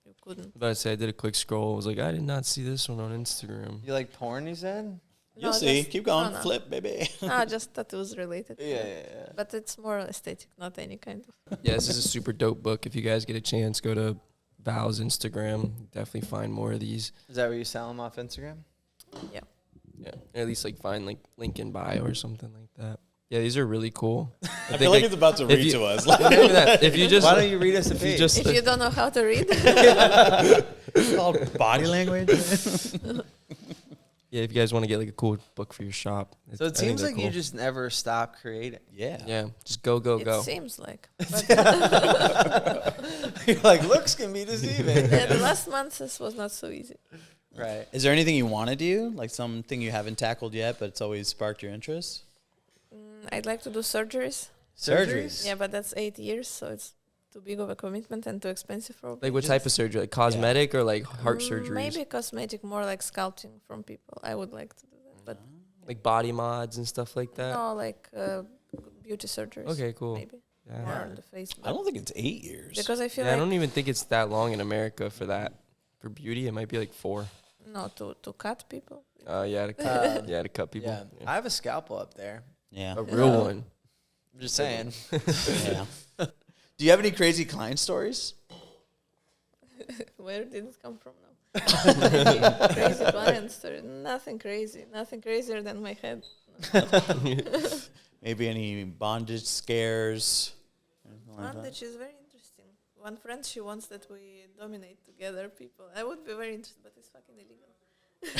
you couldn't. But I said I did a quick scroll. I was like, I did not see this one on Instagram. You like porn? You said. You'll see. Keep going. Flip, baby. No, just tattoos related. Yeah. But it's more aesthetic, not any kind of. Yeah, this is a super dope book. If you guys get a chance, go to Val's Instagram. Definitely find more of these. Is that where you sell them off Instagram? Yeah. Yeah, at least like find like link in bio or something like that. Yeah, these are really cool. I feel like it's about to read to us. If you just, why don't you read us a page? If you don't know how to read. It's called body language. Yeah, if you guys want to get like a cool book for your shop. So it seems like you just never stop creating. Yeah, just go. It seems like. You're like, looks can be deceiving. Yeah, the last month this was not so easy. Right. Is there anything you want to do? Like something you haven't tackled yet, but it's always sparked your interest? I'd like to do surgeries. Surgeries? Yeah, but that's 8 years, so it's too big of a commitment and too expensive probably. Like what type of surgery? Like cosmetic or like heart surgeries? Maybe cosmetic, more like sculpting from people. I would like to do that. But like body mods and stuff like that? no, like beauty surgeries. Okay, cool. Maybe. Yeah. More on the face. I don't think it's 8 years. Because I feel I like... don't even think it's that long in America for that. For beauty, it might be like 4. No, to cut people. Yeah, to cut, to cut people. Yeah. I have a scalpel up there. Yeah. A real one. I'm just saying. Yeah. Do you have any crazy client stories? Where did it come from now? Crazy client story. Nothing crazy. Nothing crazier than my head. Maybe any bondage scares? Bondage is very interesting. One friend, she wants that we dominate together people. I would be very interested, but it's fucking illegal.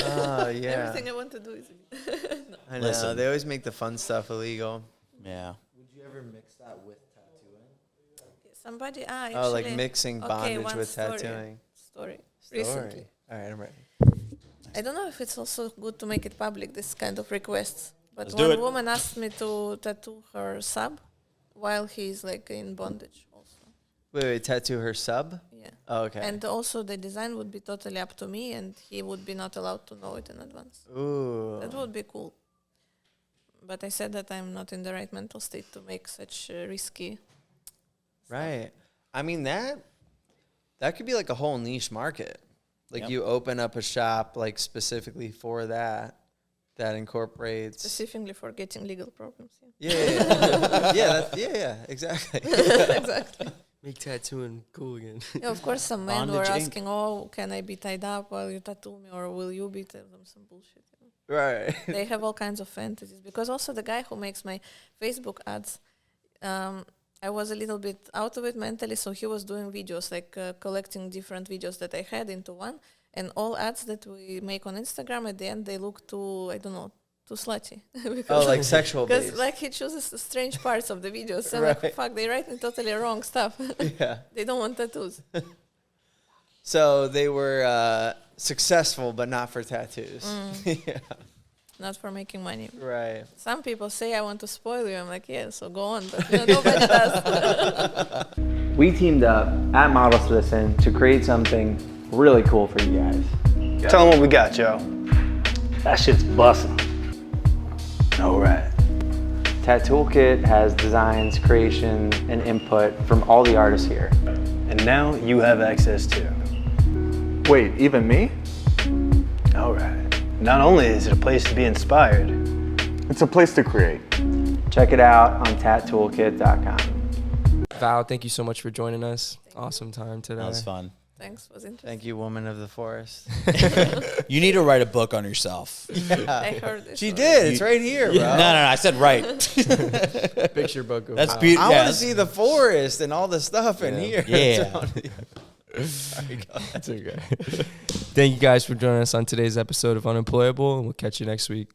Oh, yeah. Everything I want to do is illegal. No. I know. Listen. They always make the fun stuff illegal. Yeah. Would you ever mix that with tattooing? Somebody, actually, Oh, like mixing bondage one with story. tattooing. Story. Recently. All right, I'm ready. I don't know if it's also good to make it public, this kind of requests. But Let's do one it. woman asked me to tattoo her sub while he's like in bondage also. Wait, tattoo her sub? Yeah. Oh, okay. And also the design would be totally up to me and he would be not allowed to know it in advance. Ooh. That would be cool. But I said that I'm not in the right mental state to make such risky Right. I mean, that could be like a whole niche market. Like Yep. you open up a shop like specifically for that incorporates. specifically for getting legal problems. Yeah. Yeah, exactly. Exactly. Make tattooing cool again. Yeah, of course, some men were Bondage Inc. asking, "Oh, can I be tied up while you tattoo me, or will you be tied up?" Some bullshit. Right. They have all kinds of fantasies because also the guy who makes my Facebook ads, I was a little bit out of it mentally, so he was doing videos like collecting different videos that I had into one, and all ads that we make on Instagram at the end they look too, I don't know, too slutty. Oh, like sexual Because based. like he chooses the strange parts of the videos. So Right. like fuck, they write me totally wrong stuff. Yeah. They don't want tattoos. So they were successful, but not for tattoos. Yeah. Not for making money. Right. Some people say I want to spoil you. I'm like, yeah, so go on, but nobody does. We teamed up at Model Citizen to create something really cool for you guys. Tell them what we got, Joe. That shit's bussin'. All right. Toolkit has designs, creation, and input from all the artists here. And now you have access to. Wait, even me? All right. Not only is it a place to be inspired, It's a place to create. Check it out on tattoolkit.com. Val, thank you so much for joining us. Awesome time today. That was fun. Thanks, was interesting. Thank you, woman of the forest. You need to write a book on yourself. I heard this. She already. did. It's right here, bro. No, I said right. Picture book of That's Val. beautiful. I want to see the forest and all the stuff in here. Yeah. Sorry, go ahead. That's okay. Thank you guys for joining us on today's episode of Unemployable, and we'll catch you next week.